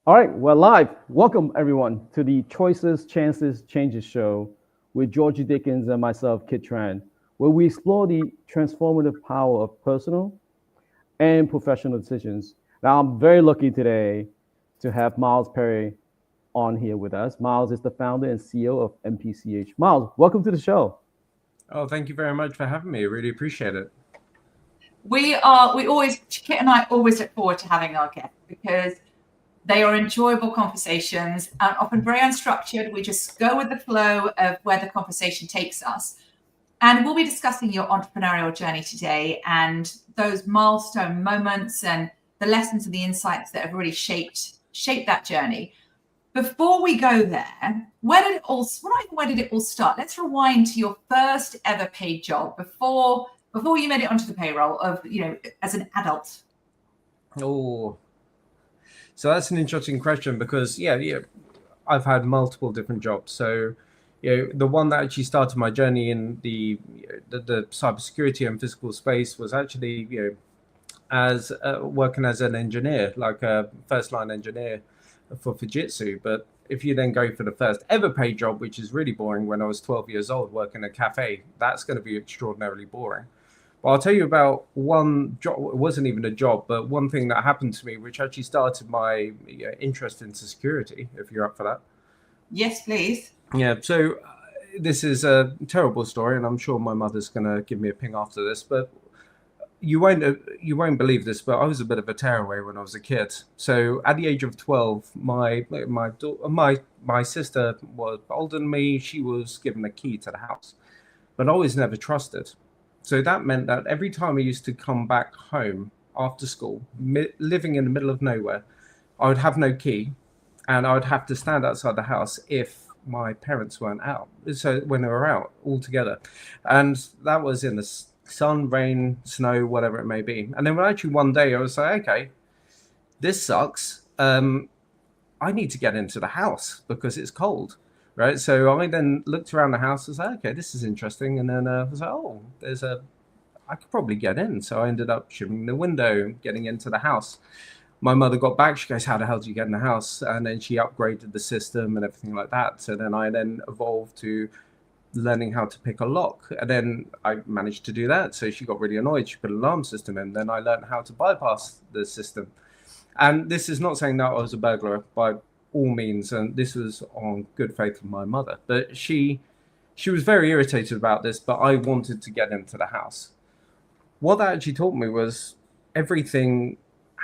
All right, we're live. Welcome, everyone, to the Choices, Chances, Changes show with Georgie Dickins and myself, Kit Tran, where we explore the transformative power of personal and professional decisions. Now, I'm very lucky today to have Miles Parry on here with us. Miles is the founder and CEO of MPCH. Miles, welcome to the show. Oh, thank you very much for having me. I really appreciate it. Kit and I always look forward to having our guests because they are enjoyable conversations and often very unstructured. We just go with the flow of where the conversation takes us. And we'll be discussing your entrepreneurial journey today and those milestone moments and the lessons and the insights that have really shaped that journey. Before we go there, where did it all start? Let's rewind to your first ever paid job before you made it onto the payroll of, as an adult. Oh, so that's an interesting question because I've had multiple different jobs. So, the one that actually started my journey in the cybersecurity and physical space was actually as working as an engineer, like a first line engineer for Fujitsu. But if you then go for the first ever paid job, which is really boring, when I was 12 years old working in a cafe, that's going to be extraordinarily boring. Well, I'll tell you about one job. It wasn't even a job, but one thing that happened to me, which actually started my interest into security, if you're up for that. Yes, please. Yeah, so this is a terrible story, and I'm sure my mother's going to give me a ping after this, but you won't believe this, but I was a bit of a tearaway when I was a kid. So at the age of 12, my sister was older than me. She was given a key to the house, but I was never trusted. So that meant that every time I used to come back home after school, living in the middle of nowhere, I would have no key, and I would have to stand outside the house if my parents weren't out. So when they were out all together, and that was in the sun, rain, snow, whatever it may be. And then actually one day I was like, okay, this sucks. I need to get into the house because it's cold. Right, so I then looked around the house and was like, okay, this is interesting. And then I was like, oh, I could probably get in. So I ended up shimming the window, getting into the house. My mother got back. She goes, how the hell do you get in the house? And then she upgraded the system and everything like that. So then I evolved to learning how to pick a lock. And then I managed to do that. So she got really annoyed. She put an alarm system in. Then I learned how to bypass the system. And this is not saying that I was a burglar by all means, and this was on good faith with my mother, but she was very irritated about this, but I wanted to get into the house. What that actually taught me was everything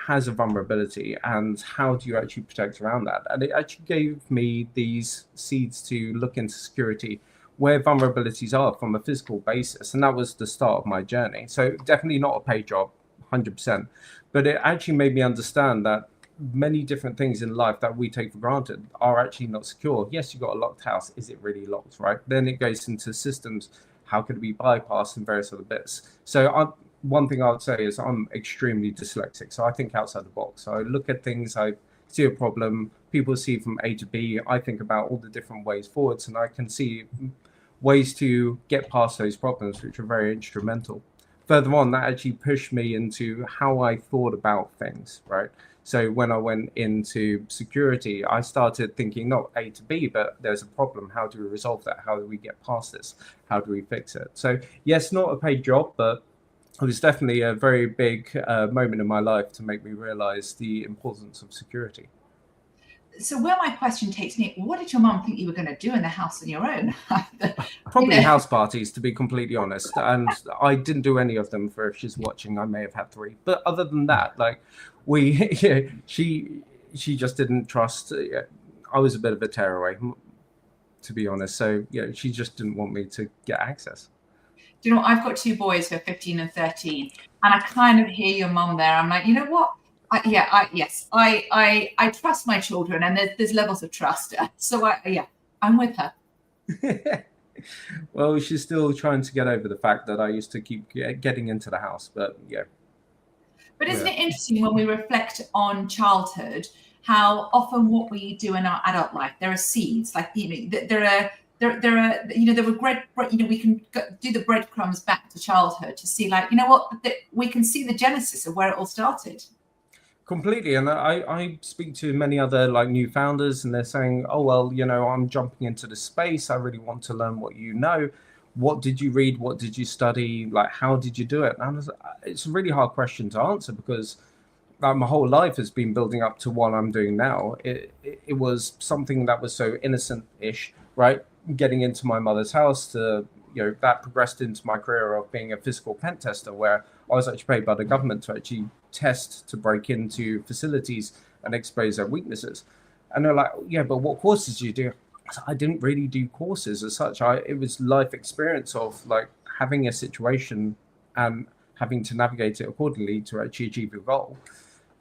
has a vulnerability, and how do you actually protect around that? And it actually gave me these seeds to look into security, where vulnerabilities are from a physical basis, and that was the start of my journey. So definitely not a paid job, 100%, but it actually made me understand that many different things in life that we take for granted are actually not secure. Yes, you've got a locked house. Is it really locked, right? Then it goes into systems. How could it be bypassed and various other bits? So one thing I would say is I'm extremely dyslexic. So I think outside the box. So I look at things, I see a problem, people see from A to B. I think about all the different ways forwards, and I can see ways to get past those problems, which are very instrumental. Further on, that actually pushed me into how I thought about things, right? So when I went into security, I started thinking not A to B, but there's a problem. How do we resolve that? How do we get past this? How do we fix it? So yes, not a paid job, but it was definitely a very big moment in my life to make me realize the importance of security. So where my question takes me, what did your mum think you were going to do in the house on your own? Probably house parties, to be completely honest. And I didn't do any of them. For if she's watching, I may have had 3. But other than that, she just didn't trust. I was a bit of a tearaway, to be honest. So she just didn't want me to get access. Do you know, I've got 2 boys who are 15 and 13, and I kind of hear your mum there. I'm like, you know what? I trust my children, and there's levels of trust. So I'm with her. Well, she's still trying to get over the fact that I used to keep getting into the house, but yeah. But isn't it interesting when we reflect on childhood, how often what we do in our adult life, there are seeds, like there are we can do the breadcrumbs back to childhood to see, like, what, we can see the genesis of where it all started. Completely. And I speak to many other like new founders, and they're saying, oh, well, I'm jumping into the space. I really want to learn what you know. What did you read? What did you study? Like, how did you do it? And it's a really hard question to answer, because my whole life has been building up to what I'm doing now. It was something that was so innocent-ish, right? Getting into my mother's house to, that progressed into my career of being a physical pen tester, where I was actually paid by the government to actually test, to break into facilities and expose their weaknesses. And they're like, yeah, but what courses do you do? I didn't really do courses as such. It was life experience of like having a situation and having to navigate it accordingly to actually achieve your goal.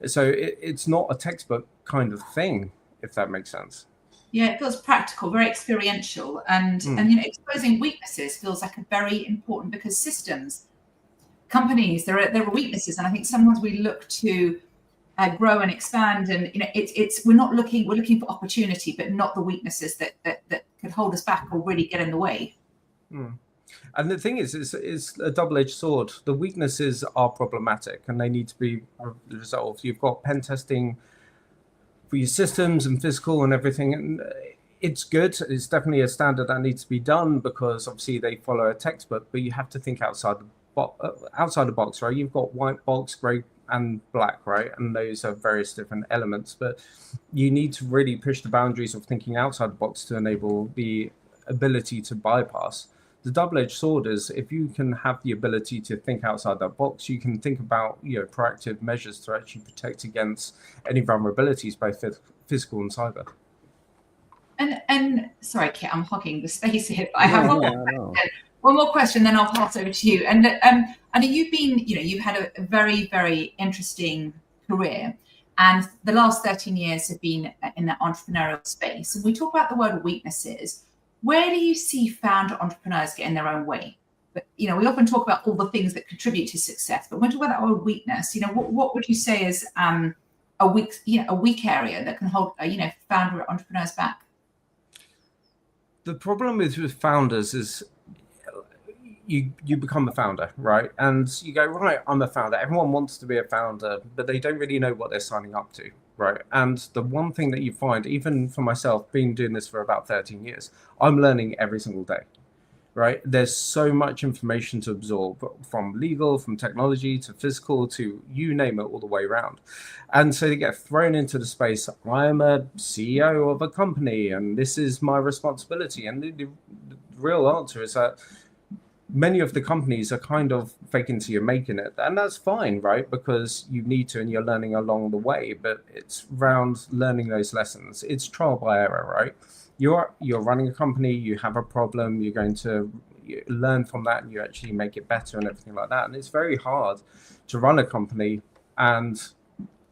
So it's not a textbook kind of thing, if that makes sense. Yeah, it feels practical, very experiential, and exposing weaknesses feels like a very important, because systems, companies, there are weaknesses, and I think sometimes we look to grow and expand, and we're looking for opportunity, but not the weaknesses that could hold us back or really get in the way. And the thing is, it's a double-edged sword. The weaknesses are problematic and they need to be resolved. You've got pen testing for your systems and physical and everything, and it's good. It's definitely a standard that needs to be done, because obviously they follow a textbook, but you have to think outside the box, right? You've got white box, gray and black, right? And those are various different elements, but you need to really push the boundaries of thinking outside the box to enable the ability to bypass. The double-edged sword is, if you can have the ability to think outside that box, you can think about proactive measures to actually protect against any vulnerabilities, both physical and cyber. And sorry, Kit, I'm hogging the space here. But I have one more question, then I'll pass over to you. And you've had a very, very interesting career, and the last 13 years have been in that entrepreneurial space. And we talk about the word weaknesses. Where do you see founder entrepreneurs get in their own way? But we often talk about all the things that contribute to success, but when we talk about that word weakness, what would you say is a weak area that can hold founder entrepreneurs back? The problem with founders is you become a founder, right? And you go, right, I'm a founder. Everyone wants to be a founder, but they don't really know what they're signing up to. Right. And the one thing that you find, even for myself, been doing this for about 13 years, I'm learning every single day. Right. There's so much information to absorb, from legal, from technology to physical, to you name it, all the way around. And so they get thrown into the space. I'm a CEO of a company and this is my responsibility. And the real answer is that many of the companies are kind of faking till you're making it, and that's fine, right? Because you need to, and you're learning along the way. But it's around learning those lessons. It's trial by error, right? You're running a company, you have a problem, you're going to learn from that, and you actually make it better and everything like that. And it's very hard to run a company and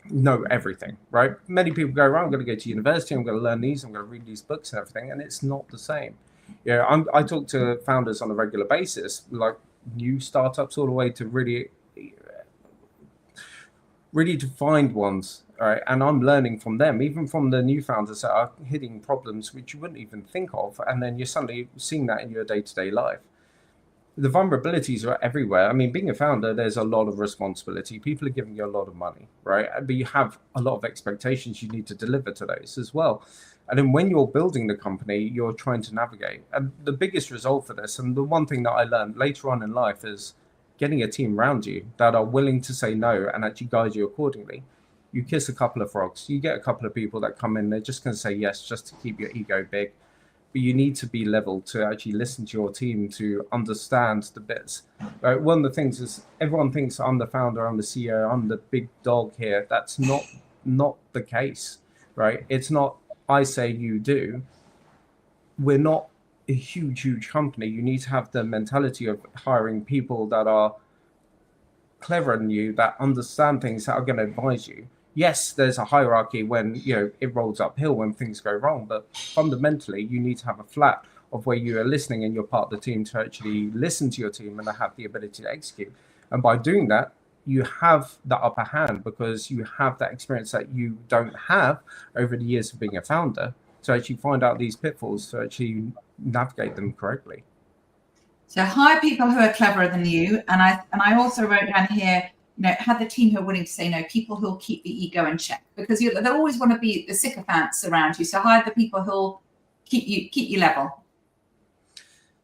know everything, right? Many people go, right, I'm going to go to university, I'm going to learn these, I'm going to read these books and everything, and it's not the same. I talk to founders on a regular basis, like new startups all the way to really defined ones, right? And I'm learning from them, even from the new founders that are hitting problems which you wouldn't even think of. And then you're suddenly seeing that in your day-to-day life. The vulnerabilities are everywhere. I mean, being a founder, there's a lot of responsibility. People are giving you a lot of money, right? But you have a lot of expectations you need to deliver to those as well. And then when you're building the company, you're trying to navigate. And the biggest result for this, and the one thing that I learned later on in life, is getting a team around you that are willing to say no and actually guide you accordingly. You kiss a couple of frogs. You get a couple of people that come in, they're just going to say yes just to keep your ego big. But you need to be level to actually listen to your team, to understand the bits. Right? One of the things is, everyone thinks I'm the founder, I'm the CEO, I'm the big dog here. That's not the case, right? It's not I say you do. We're not a huge company. You need to have the mentality of hiring people that are cleverer than you, that understand things, that are going to advise you. Yes, there's a hierarchy when it rolls uphill when things go wrong, but fundamentally you need to have a flat of where you are listening and you're part of the team to actually listen to your team and have the ability to execute. And by doing that, you have the upper hand, because you have that experience that you don't have over the years of being a founder, to actually find out these pitfalls, to actually navigate them correctly. So hire people who are cleverer than you. And I also wrote down here, have the team who are willing to say no, people who'll keep the ego in check, because they'll always want to be the sycophants around you. So hire the people who'll keep you level.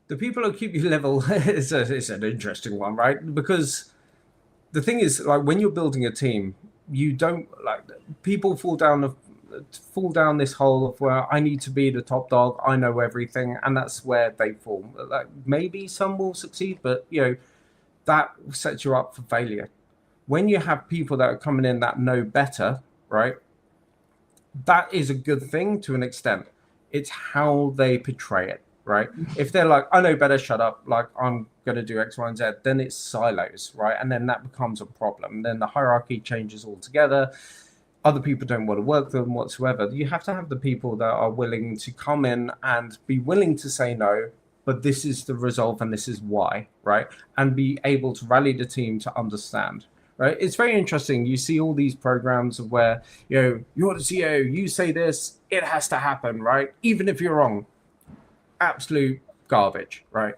The people who keep you level is an interesting one, right? Because the thing is, like, when you're building a team, you don't, like, people fall down this hole of where I need to be the top dog, I know everything, and that's where they fall. Like, maybe some will succeed, but that sets you up for failure. When you have people that are coming in that know better, right, that is a good thing to an extent. It's how they portray it, right? If they're like, I know better, shut up, like, I'm going to do X, Y, and Z, then it's silos, right? And then that becomes a problem. Then the hierarchy changes altogether. Other people don't want to work with them whatsoever. You have to have the people that are willing to come in and be willing to say no, but this is the resolve and this is why, right? And be able to rally the team to understand. Right, it's very interesting. You see all these programs of where you're the CEO, you say this, it has to happen, right? Even if you're wrong. Absolute garbage, right?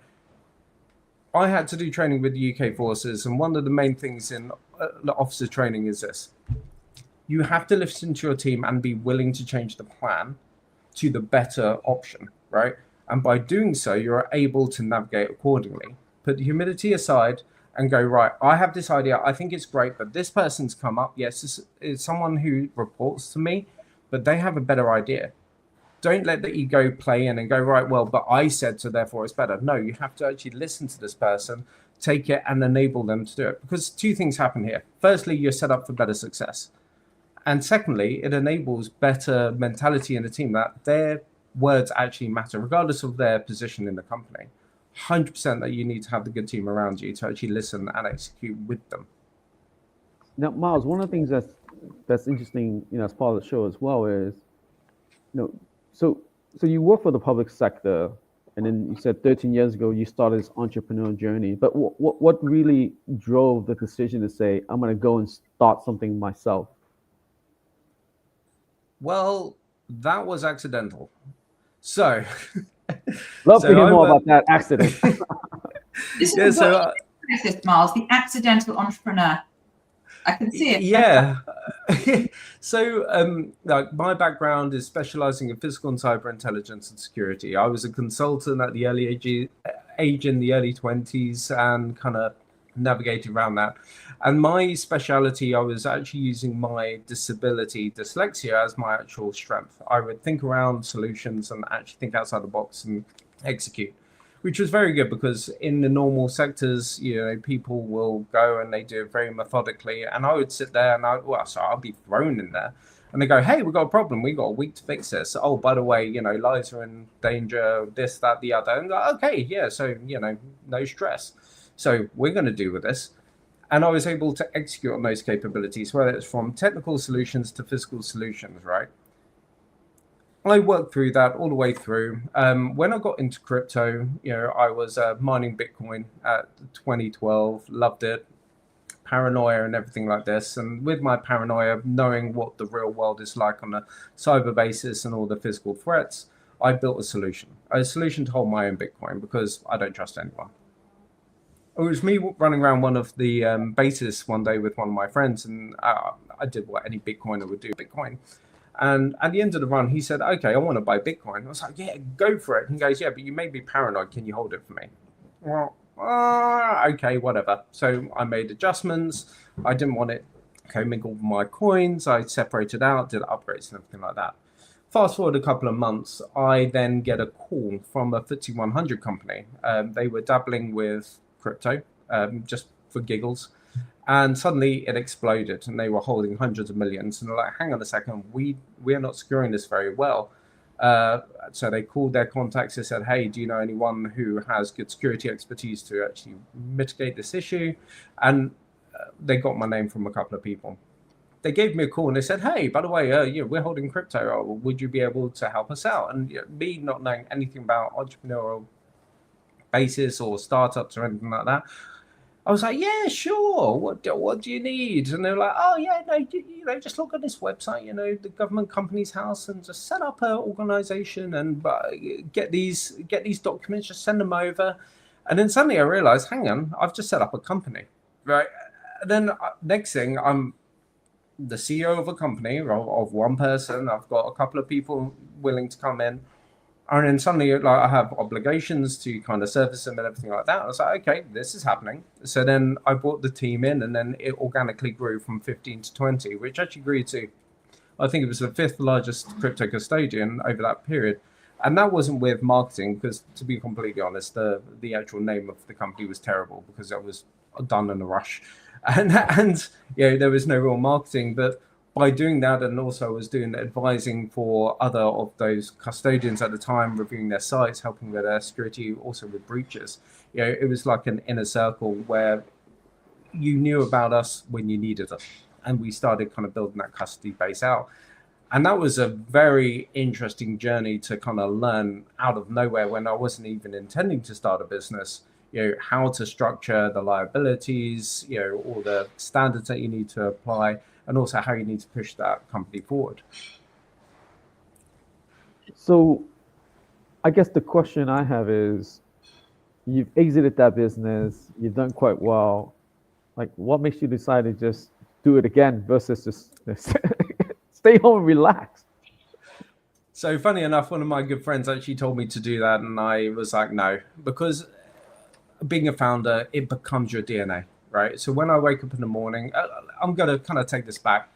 I had to do training with the UK forces, and one of the main things in officer training is this: you have to listen to your team and be willing to change the plan to the better option, right? And by doing so, you're able to navigate accordingly. Put the humility aside and go, right, I have this idea, I think it's great, but this person's come up. Yes, it's someone who reports to me, but they have a better idea. Don't let the ego play in and go, right, well, but I said so, therefore it's better. No, you have to actually listen to this person, take it and enable them to do it. Because two things happen here. Firstly, you're set up for better success. And secondly, it enables better mentality in the team, that their words actually matter, regardless of their position in the company. 100% that you need to have the good team around you to actually listen and execute with them. Now, Miles, one of the things that's interesting, as part of the show as well is, so you work for the public sector, and then you said 13 years ago you started this entrepreneurial journey. But what really drove the decision to say, I'm going to go and start something myself? Well, that was accidental. So, love to hear more about that accident. This is Miles, the accidental entrepreneur. I can see it. Yeah. So, like, my background is specializing in physical and cyber intelligence and security. I was a consultant at the early age in the early 20s and kind of navigated around that. And my speciality, I was actually using my disability, dyslexia, as my actual strength. I would think around solutions and actually think outside the box and execute, which was very good, because in the normal sectors, people will go and they do it very methodically. And I would sit there and I'll be thrown in there. And they go, hey, we've got a problem. We've got a week to fix this. Oh, by the way, lives are in danger, this, that, the other. And like, okay, yeah, so, no stress. So we're going to deal with this. And I was able to execute on those capabilities, whether it's from technical solutions to physical solutions, right? I worked through that all the way through. When I got into crypto, I was mining Bitcoin at 2012, loved it, paranoia and everything like this. And with my paranoia, knowing what the real world is like on a cyber basis and all the physical threats, I built a solution to hold my own Bitcoin, because I don't trust anyone. It was me running around one of the bases one day with one of my friends, and I did what any Bitcoiner would do, Bitcoin. And at the end of the run, he said, okay, I want to buy Bitcoin. I was like, yeah, go for it. And he goes, yeah, but you made me paranoid. Can you hold it for me? Well, okay, whatever. So I made adjustments. I didn't want it commingled with my coins. I separated out, did upgrades and everything like that. Fast forward a couple of months, I then get a call from a FTSE 100 company. They were dabbling with crypto, just for giggles. And suddenly it exploded, and they were holding hundreds of millions. And they're like, hang on a second, we are not securing this very well. So they called their contacts and said, hey, do you know anyone who has good security expertise to actually mitigate this issue? And they got my name from a couple of people. They gave me a call and they said, hey, by the way, we're holding crypto. Would you be able to help us out? And me not knowing anything about entrepreneurial basis or startups or anything like that, I was like, yeah, sure. What do you need? And they're like, oh yeah, no, just look at this website, the government company's house, and just set up an organization and get these documents, just send them over. And then suddenly I realized, hang on, I've just set up a company, right? then next thing, I'm the CEO of a company of one person. I've got a couple of people willing to come in. And then suddenly, like, I have obligations to kind of service them and everything like that. I was like, okay, this is happening. So then I brought the team in, and then it organically grew from 15 to 20, which actually grew to, I think it was the 5th largest crypto custodian over that period. And that wasn't with marketing, because to be completely honest, the actual name of the company was terrible because it was done in a rush. And there was no real marketing. But by doing that, and also I was doing advising for other of those custodians at the time, reviewing their sites, helping with their security, also with breaches. It was like an inner circle where you knew about us when you needed us, and we started kind of building that custody base out. And that was a very interesting journey to kind of learn out of nowhere, when I wasn't even intending to start a business, how to structure the liabilities, all the standards that you need to apply, and also how you need to push that company forward. So I guess the question I have is, you've exited that business, you've done quite well. Like, what makes you decide to just do it again versus just stay home and relax? So funny enough, one of my good friends actually told me to do that, and I was like, no, because being a founder, it becomes your DNA, right? So when I wake up in the morning, I'm going to kind of take this back.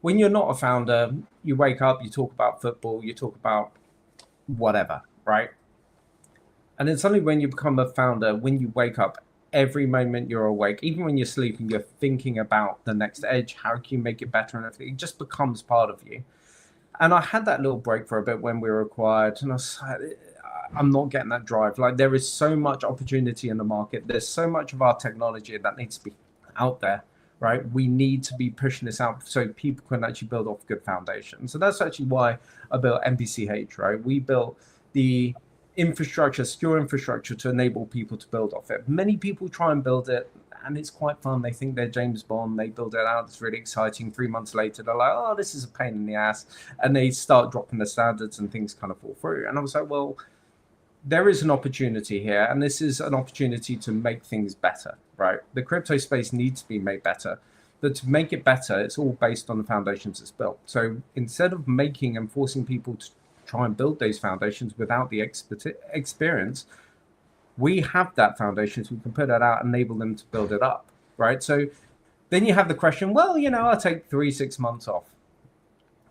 When you're not a founder, you wake up, you talk about football, you talk about whatever, right? And then suddenly when you become a founder, when you wake up, every moment you're awake, even when you're sleeping, you're thinking about the next edge, how can you make it better, and everything. It just becomes part of you. And I had that little break for a bit when we were acquired, and I was like, I'm not getting that drive. Like, there is so much opportunity in the market. There's so much of our technology that needs to be out there, right? We need to be pushing this out so people can actually build off good foundations. So that's actually why I built MPCH, right? We built the infrastructure, secure infrastructure, to enable people to build off it. Many people try and build it, and it's quite fun. They think they're James Bond. They build it out. It's really exciting. 3 months later, they're like, oh, this is a pain in the ass. And they start dropping the standards, and things kind of fall through. And I was like, well, there is an opportunity here, and this is an opportunity to make things better, right? The crypto space needs to be made better. But to make it better, it's all based on the foundations it's built. So instead of making and forcing people to try and build those foundations without the experience, we have that foundation, so we can put that out, enable them to build it up, right? So then you have the question, well, I'll take 3-6 months off.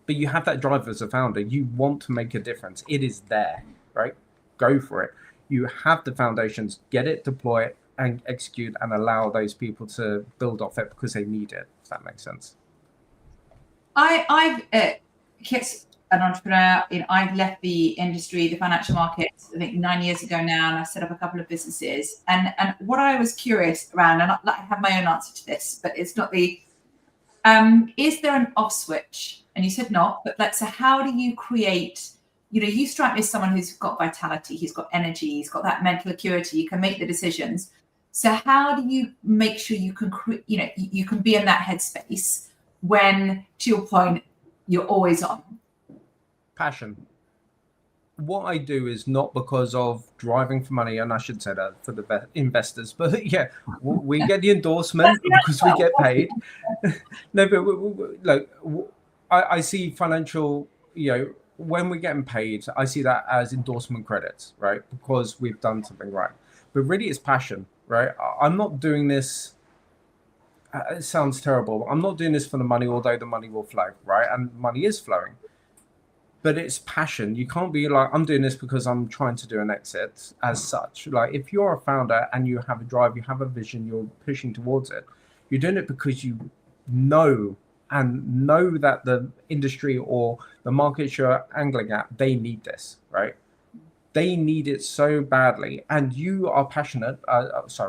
But you have that drive as a founder. You want to make a difference. It is there, right? Go for it. You have the foundations, get it, deploy it, and execute, and allow those people to build off it because they need it, if that makes sense. Kiet's an entrepreneur. I've left the industry, the financial markets, I think 9 years ago now, and I've set up a couple of businesses. And what I was curious around, and I have my own answer to this, but it's not the, is there an off switch? And you said not, but so how do you create, you strike me as someone who's got vitality, he's got energy, he's got that mental acuity, you can make the decisions. So how do you make sure you can, you can be in that headspace when, to your point, you're always on? Passion. What I do is not because of driving for money, and I should say that for the investors, but yeah, we get the endorsement because we get paid. No, but look, I see financial, when we're getting paid, I see that as endorsement credits, right? Because we've done something right. But really, it's passion, right? I'm not doing this. It sounds terrible. I'm not doing this for the money, although the money will flow, right? And money is flowing. But it's passion. You can't be like, I'm doing this because I'm trying to do an exit as such. Like, if you're a founder and you have a drive, you have a vision, you're pushing towards it, you're doing it because you know that the industry or the market you're angling at, they need this, right? They need it so badly. And you are passionate.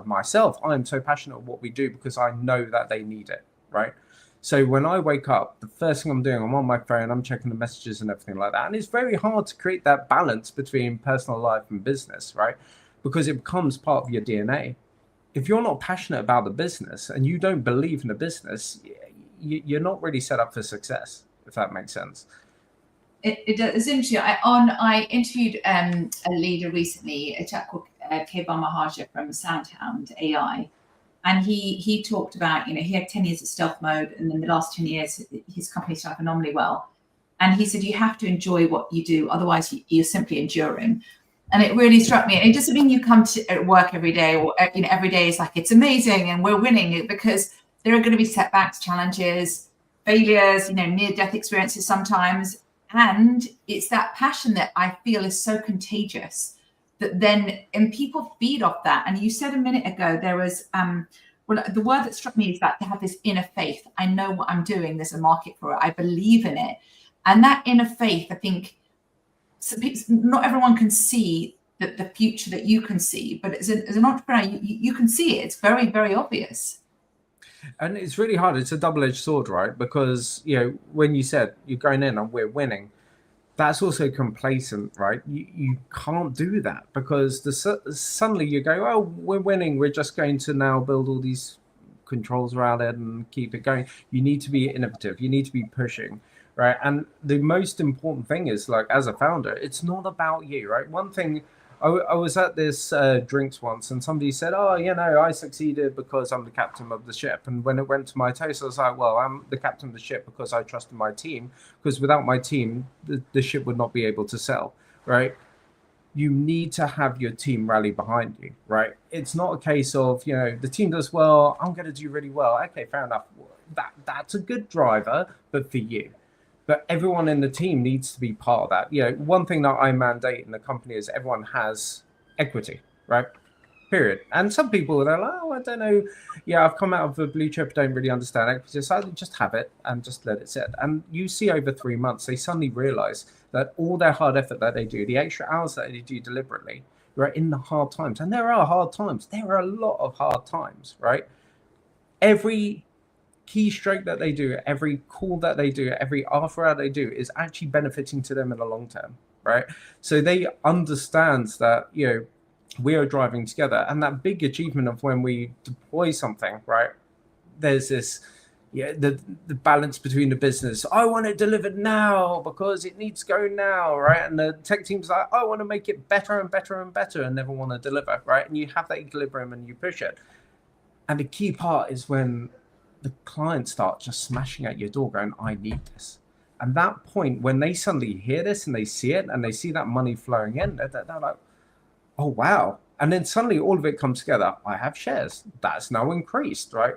Myself, I'm so passionate about what we do because I know that they need it, right? So when I wake up, the first thing I'm doing, I'm on my phone, I'm checking the messages and everything like that. And it's very hard to create that balance between personal life and business, right? Because it becomes part of your DNA. If you're not passionate about the business and you don't believe in the business, you're not really set up for success, if that makes sense. It's interesting. I interviewed a leader recently, a chap called Kevin Mahaja from Soundhound AI. And he talked about, he had 10 years of stealth mode, and in the last 10 years, his company's done phenomenally well. And he said, you have to enjoy what you do, otherwise you're simply enduring. And it really struck me. And it doesn't mean you come to work every day, or every day is like it's amazing and we're winning, because there are going to be setbacks, challenges, failures, near-death experiences sometimes. And it's that passion that I feel is so contagious and people feed off that. And you said a minute ago, there was, the word that struck me is that they have this inner faith. I know what I'm doing. There's a market for it. I believe in it. And that inner faith, I think, not everyone can see the future that you can see, but as an entrepreneur, you can see it. It's very, very obvious. And it's really hard. It's a double-edged sword, right? Because, when you said you're going in and we're winning, that's also complacent, right? You can't do that, because suddenly you go, oh, we're winning. We're just going to now build all these controls around it and keep it going. You need to be innovative. You need to be pushing. Right. And the most important thing is, like, as a founder, it's not about you. Right. One thing, I was at this drinks once, and somebody said, oh, I succeeded because I'm the captain of the ship. And when it went to my toast, I was like, well, I'm the captain of the ship because I trusted my team, because without my team, the ship would not be able to sail. Right. You need to have your team rally behind you. Right. It's not a case of, the team does well, I'm going to do really well. OK, fair enough. That's a good driver, but for you. But everyone in the team needs to be part of that. One thing that I mandate in the company is everyone has equity, right? Period. And some people, they're like, oh, I don't know. Yeah, I've come out of a blue chip, don't really understand equity. So just have it and just let it sit. And you see over 3 months, they suddenly realize that all their hard effort that they do, the extra hours that they do deliberately, right, in the hard times. And there are hard times. There are a lot of hard times, right? Every keystroke that they do, every call that they do, every offer that they do is actually benefiting to them in the long term, right? So they understand that, we are driving together. And that big achievement of when we deploy something, right? There's this, the balance between the business. I want it delivered now because it needs to go now, right? And the tech team's like, I want to make it better and better and better, and never want to deliver, right? And you have that equilibrium and you push it. And the key part is when the clients start just smashing at your door going, I need this. And that point, when they suddenly hear this and they see it and they see that money flowing in, they're like, oh, wow. And then suddenly all of it comes together. I have shares. That's now increased, right?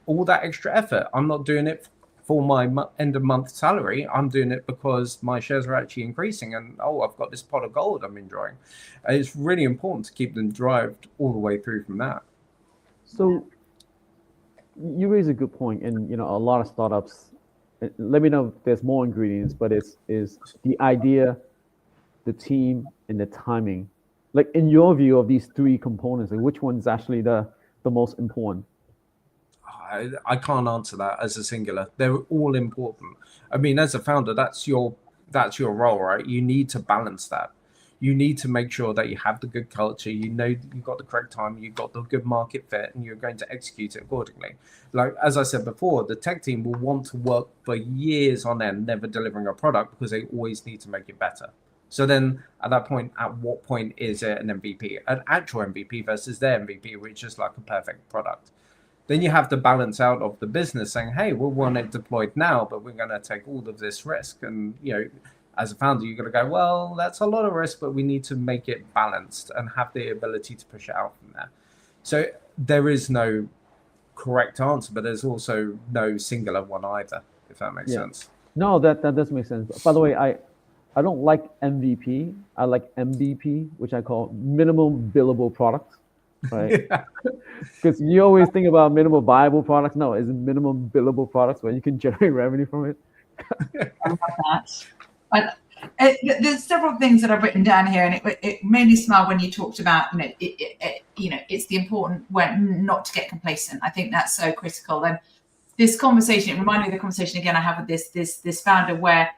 All that extra effort. I'm not doing it for my end of month salary. I'm doing it because my shares are actually increasing. And, I've got this pot of gold I'm enjoying. And it's really important to keep them driven all the way through from that. So you raise a good point, and a lot of startups. Let me know if there's more ingredients, but is the idea, the team, and the timing. Like, in your view of these three components, like, which one's actually the most important? I can't answer that as a singular. They're all important. I mean, as a founder, that's your role, right? You need to balance that. You need to make sure that you have the good culture, you've got the correct time, you've got the good market fit, and you're going to execute it accordingly. Like, as I said before, the tech team will want to work for years on end, never delivering a product, because they always need to make it better. So then at that point, at what point is it an MVP? An actual MVP versus their MVP, which is like a perfect product. Then you have to balance out of the business saying, hey, we want it deployed now, but we're going to take all of this risk. And, as a founder, you're going to go, well, that's a lot of risk, but we need to make it balanced and have the ability to push it out from there. So there is no correct answer, but there's also no singular one either, if that makes sense. No, that does make sense. By the way, I don't like MVP. I like MVP, which I call minimum billable product, right? Because you always think about minimum viable products. No, it's minimum billable products where you can generate revenue from it. I love that. There's several things that I've written down here, and it made me smile when you talked about, it's the important when not to get complacent. I think that's so critical. And this conversation, it reminded me of the conversation again I have with this founder, where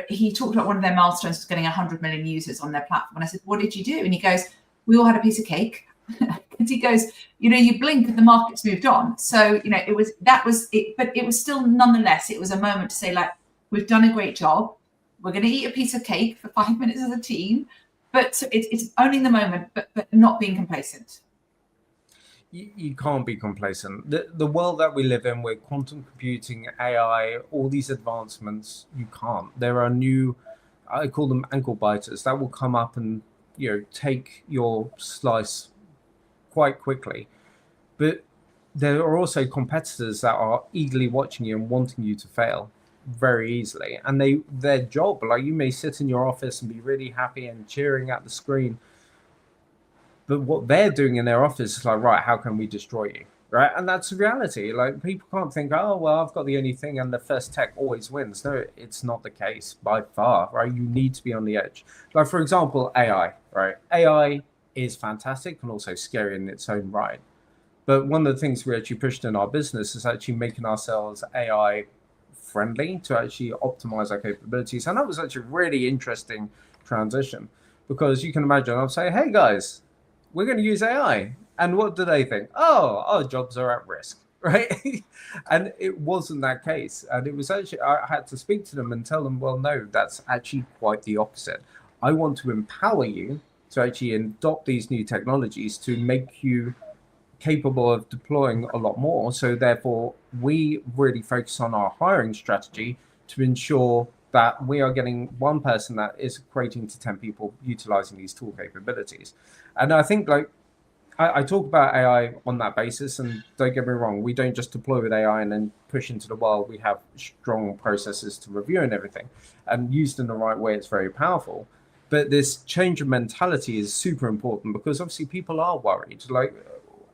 he talked about one of their milestones was getting 100 million users on their platform. And I said, what did you do? And he goes, we all had a piece of cake. Because he goes, you blink and the market's moved on. So, that was it, but it was still, nonetheless, it was a moment to say, like, we've done a great job. We're going to eat a piece of cake for 5 minutes as a team, but it's owning the moment, but not being complacent. you can't be complacent. The world that we live in with quantum computing, AI, all these advancements, you can't. There are new, I call them ankle biters, that will come up and take your slice quite quickly. But there are also competitors that are eagerly watching you and wanting you to fail very easily. And their job, like, you may sit in your office and be really happy and cheering at the screen, but what they're doing in their office is like, right, how can we destroy you? Right. And that's the reality. Like, people can't think, oh, well, I've got the only thing and the first tech always wins. No, it's not the case by far. Right. You need to be on the edge. Like, for example, AI. Right. AI is fantastic and also scary in its own right. But one of the things we actually pushed in our business is actually making ourselves AI friendly to actually optimize our capabilities. And that was actually a really interesting transition, because you can imagine I'll say, hey guys, we're going to use AI. And what do they think? Oh, our jobs are at risk, right? And it wasn't that case. And it was actually, I had to speak to them and tell them, well, no, that's actually quite the opposite. I want to empower you to actually adopt these new technologies to make you capable of deploying a lot more. So therefore, we really focus on our hiring strategy to ensure that we are getting one person that is equating to 10 people utilizing these tool capabilities. And I think, like, I talk about AI on that basis, and don't get me wrong, we don't just deploy with AI and then push into the world. We have strong processes to review and everything, and used in the right way, it's very powerful. But this change of mentality is super important, because obviously people are worried. Like,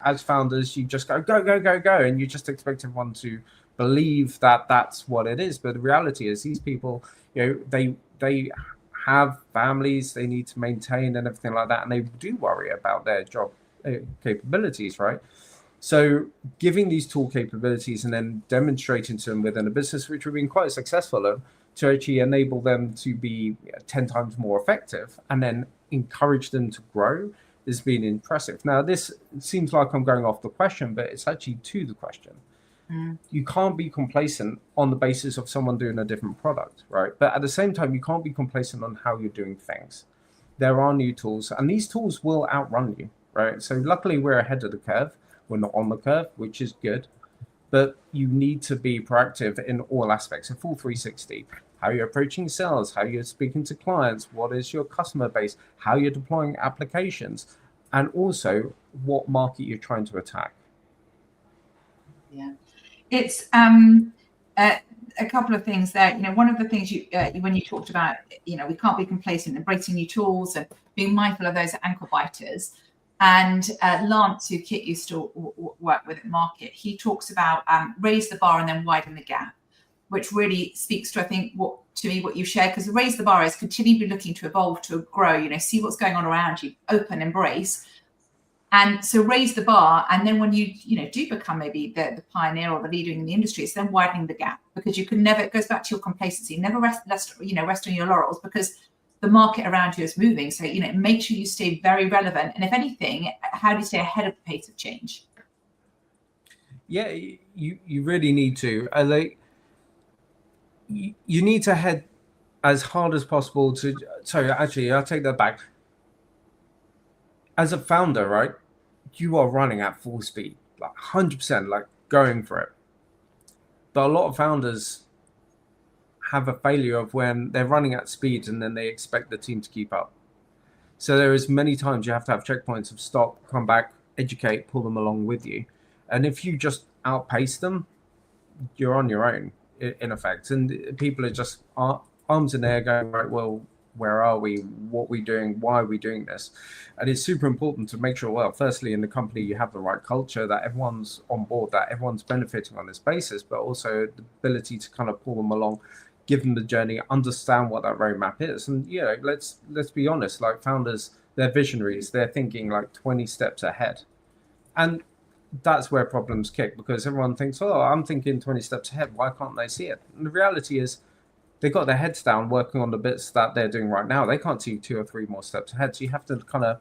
as founders, you just go, and you just expect everyone to believe that that's what it is. But the reality is, these people, they have families they need to maintain and everything like that, and they do worry about their job capabilities, right? So giving these tool capabilities and then demonstrating to them within a business, which we've been quite successful in, to actually enable them to be 10 times more effective and then encourage them to grow, has been impressive. Now, this seems like I'm going off the question, but it's actually to the question. You can't be complacent on the basis of someone doing a different product, right? But at the same time, you can't be complacent on how you're doing things. There are new tools, and these tools will outrun you, right? So luckily, we're ahead of the curve. We're not on the curve, which is good. But you need to be proactive in all aspects, a full 360. How you're approaching sales, how you're speaking to clients, what is your customer base, how you're deploying applications, and also what market you're trying to attack. Yeah, it's a couple of things there. One of the things when you talked about, we can't be complacent, embracing new tools and being mindful of those ankle biters. And Lance, who Kiet used to work with at Market, he talks about raise the bar and then widen the gap, which really speaks to, I think, what you shared, because raise the bar is continually looking to evolve, to grow, see what's going on around you, open, embrace. And so raise the bar, and then when you do become maybe the pioneer or the leader in the industry, it's then widening the gap, because you can never, it goes back to your complacency, never rest on your laurels, because the market around you is moving. So make sure you stay very relevant, and if anything, how do you stay ahead of the pace of change? Yeah, you really need to. You need to head as hard as possible to. Sorry, actually, I'll take that back. As a founder, right, you are running at full speed, like 100%, like going for it. But a lot of founders have a failure of when they're running at speed and then they expect the team to keep up. So there is many times you have to have checkpoints of stop, come back, educate, pull them along with you. And if you just outpace them, you're on your own, in effect. And people are just arms in the air going, right, well, where are we? What are we doing? Why are we doing this? And it's super important to make sure, well, firstly, in the company, you have the right culture, that everyone's on board, that everyone's benefiting on this basis, but also the ability to kind of pull them along, give them the journey, understand what that roadmap is. And, let's be honest, like, founders, they're visionaries. They're thinking like 20 steps ahead. And that's where problems kick, because everyone thinks, oh, I'm thinking 20 steps ahead. Why can't they see it? And the reality is, they've got their heads down working on the bits that they're doing right now. They can't see 2 or 3 more steps ahead. So you have to kind of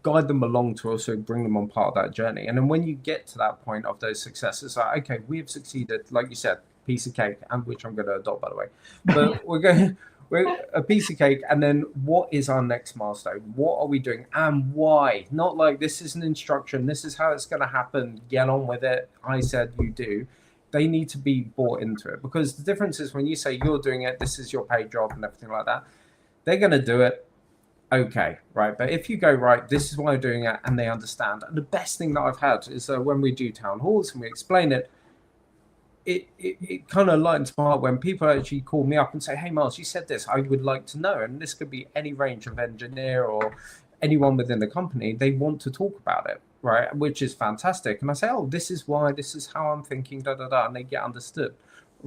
guide them along to also bring them on part of that journey. And then when you get to that point of those successes, like, okay, we have succeeded, like you said, piece of cake, and which I'm going to adopt, by the way. But we're we're a piece of cake, and then what is our next milestone? What are we doing and why? Not like this is an instruction, this is how it's going to happen, get on with it, I said you do. They need to be bought into it, because the difference is when you say you're doing it, this is your paid job and everything like that, they're going to do it. Okay, right. But if you go, right, this is why I'm doing it, and they understand. And the best thing that I've had is when we do town halls and we explain it, it kind of lightens my heart when people actually call me up and say, hey, Miles, you said this, I would like to know. And this could be any range of engineer or anyone within the company. They want to talk about it, right? Which is fantastic. And I say, oh, this is why, this is how I'm thinking, da, da, da. And they get understood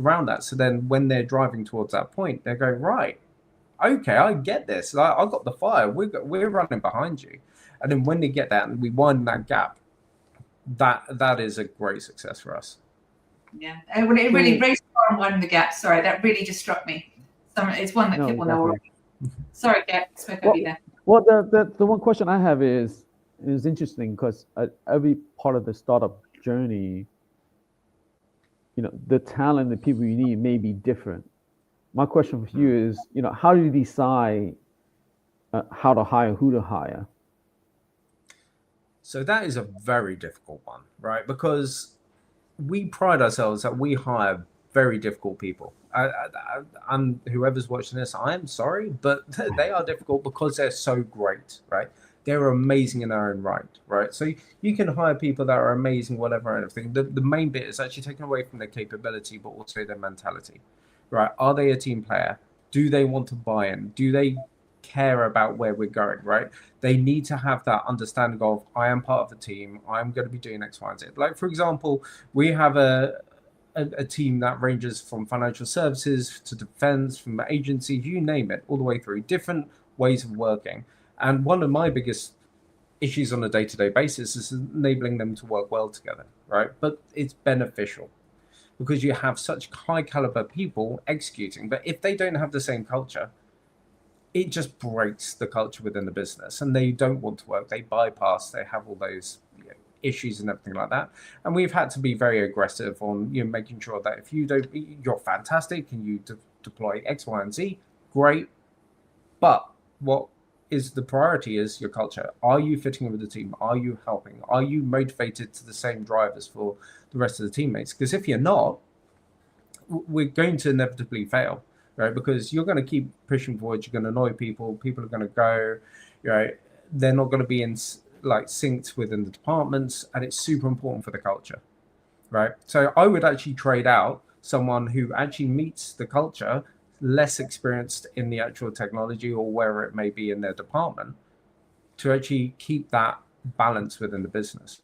around that. So then when they're driving towards that point, they're going, right, okay, I get this. I got the fire. We're running behind you. And then when they get that and we widen that gap, that is a great success for us. Yeah, it really raised the bar on the gap. Sorry, that really just struck me. It's one that people know already. Sorry, Kiet, spoke over you there. Well, the one question I have is interesting, because every part of the startup journey, the talent, the people you need may be different. My question for you is, how do you decide how to hire, who to hire? So that is a very difficult one, right? Because we pride ourselves that we hire very difficult people. I'm whoever's watching this, I am sorry, but they are difficult because they're so great, right? They're amazing in their own right? So you can hire people that are amazing, whatever, and everything. The main bit is actually taken away from their capability, but also their mentality, right? Are they a team player? Do they want to buy in? Do they care about where we're going, right? They need to have that understanding of, I am part of the team, I'm going to be doing X, Y, and Z. Like, for example, we have a team that ranges from financial services to defense, from agencies, you name it, all the way through, different ways of working. And one of my biggest issues on a day-to-day basis is enabling them to work well together, right? But it's beneficial because you have such high caliber people executing. But if they don't have the same culture, it just breaks the culture within the business, and they don't want to work. They bypass, they have all those issues and everything like that. And we've had to be very aggressive on making sure that if you don't, you're fantastic and you deploy X, Y, and Z, great. But what is the priority is your culture. Are you fitting in with the team? Are you helping? Are you motivated to the same drivers for the rest of the teammates? Because if you're not, we're going to inevitably fail. Right, because you're going to keep pushing forward. You're going to annoy people. People are going to go. Right, they're not going to be in synced within the departments, and it's super important for the culture. Right, so I would actually trade out someone who actually meets the culture, less experienced in the actual technology or wherever it may be in their department, to actually keep that balance within the business.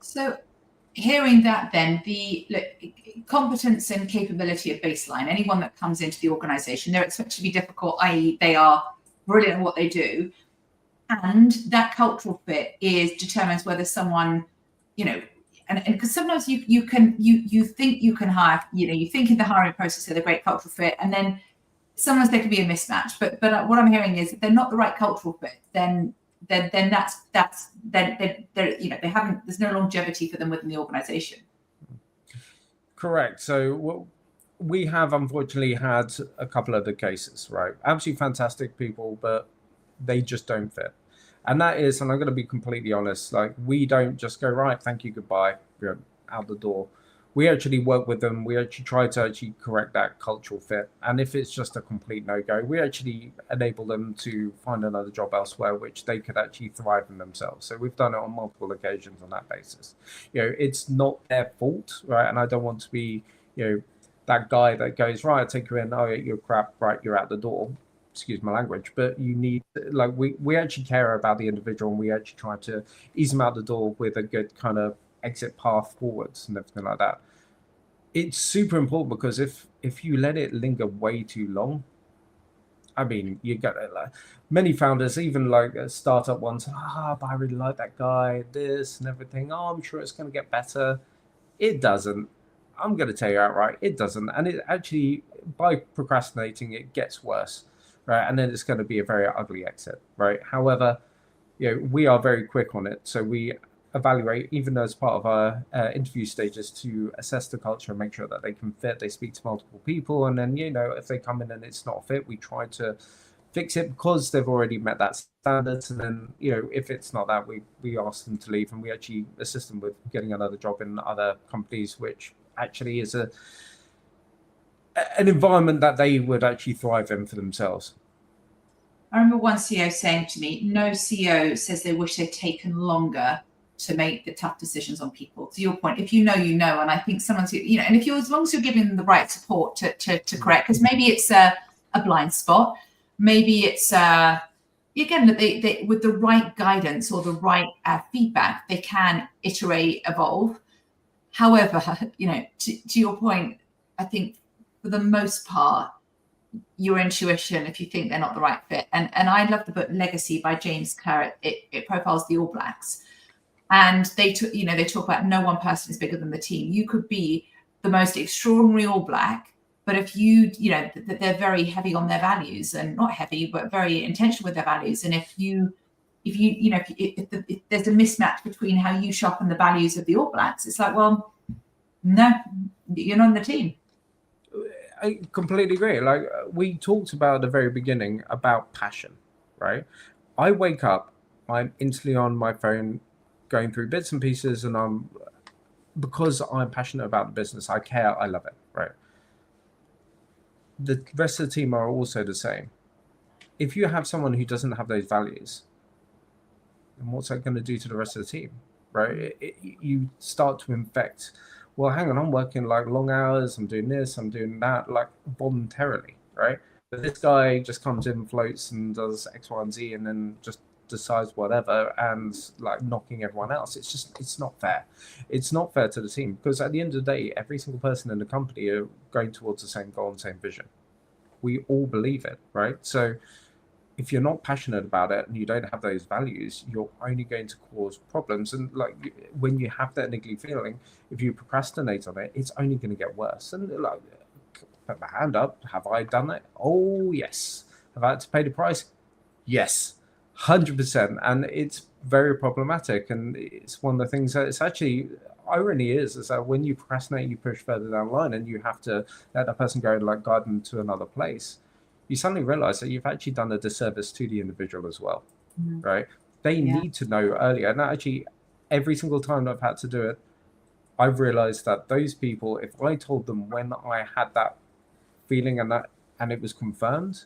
So, hearing that, then the competence and capability of baseline, anyone that comes into the organization, they're expected to be difficult, i.e. they are brilliant at what they do, and that cultural fit determines whether someone, and because sometimes you think you can hire, you think in the hiring process they're the great cultural fit, and then sometimes there can be a mismatch. But what I'm hearing is if they're not the right cultural fit, then that's they haven't, there's no longevity for them within the organization. Correct. So we have unfortunately had a couple of the cases, right? Absolutely fantastic people, but they just don't fit. And that is, and I'm going to be completely honest, like we don't just go, right, thank you, goodbye, you're out the door. We actually work with them. We actually try to actually correct that cultural fit. And if it's just a complete no-go, we actually enable them to find another job elsewhere, which they could actually thrive in themselves. So we've done it on multiple occasions on that basis. It's not their fault, right? And I don't want to be, that guy that goes, right, I take you in, oh, you're crap, right, you're out the door. Excuse my language, but you need, like, we actually care about the individual, and we actually try to ease them out the door with a good kind of exit path forwards and everything like that. It's super important because if you let it linger way too long, I mean, you get it. Like many founders, even like startup ones, but I really like that guy, this and everything. Oh, I'm sure it's going to get better. It doesn't. I'm going to tell you outright, it doesn't. And it actually, by procrastinating, it gets worse, right? And then it's going to be a very ugly exit, right? However, we are very quick on it. So we evaluate, even as part of our interview stages, to assess the culture and make sure that they can fit. They speak to multiple people, and then if they come in and it's not a fit, we try to fix it because they've already met that standards. And then if it's not that, we ask them to leave, and we actually assist them with getting another job in other companies, which actually is an environment that they would actually thrive in for themselves. I remember one CEO saying to me, no CEO says they wish they'd taken longer to make the tough decisions on people. To your point, if you know, and I think someone's, and if as long as you're giving them the right support to correct, because maybe it's a blind spot, maybe it's again that they with the right guidance or the right feedback, they can iterate, evolve. However, to your point, I think for the most part, your intuition, if you think they're not the right fit, and I love the book Legacy by James Kerr. It profiles the All Blacks. And they talk about no one person is bigger than the team. You could be the most extraordinary All Black, but if that they're very heavy on their values, and not heavy, but very intentional with their values. And if there's a mismatch between how you sharpen the values of the All Blacks, it's like, well, no, you're not on the team. I completely agree. Like we talked about at the very beginning about passion, right? I wake up, I'm instantly on my phone, going through bits and pieces, and because I'm passionate about the business, I care, I love it, right? The rest of the team are also the same. If you have someone who doesn't have those values, then what's that going to do to the rest of the team, right? You start to infect. Well, hang on, I'm working like long hours, I'm doing this, I'm doing that, like voluntarily, right? But this guy just comes in, floats, and does X, Y, and Z, and then just decides whatever, and like knocking everyone else. It's not fair. It's not fair to the team, because at the end of the day, every single person in the company are going towards the same goal and same vision. We all believe it, right? So if you're not passionate about it and you don't have those values, you're only going to cause problems. And like when you have that niggly feeling, if you procrastinate on it, it's only going to get worse. And like, put my hand up. Have I done it? Oh, yes. Have I had to pay the price? Yes, 100%. And it's very problematic. And it's one of the things that it's actually irony is that when you procrastinate, you push further down the line, and you have to let that person go and like guide them to another place. You suddenly realize that you've actually done a disservice to the individual as well, right? They need to know earlier. And actually, every single time I've had to do it, I've realized that those people, if I told them when I had that feeling and it was confirmed,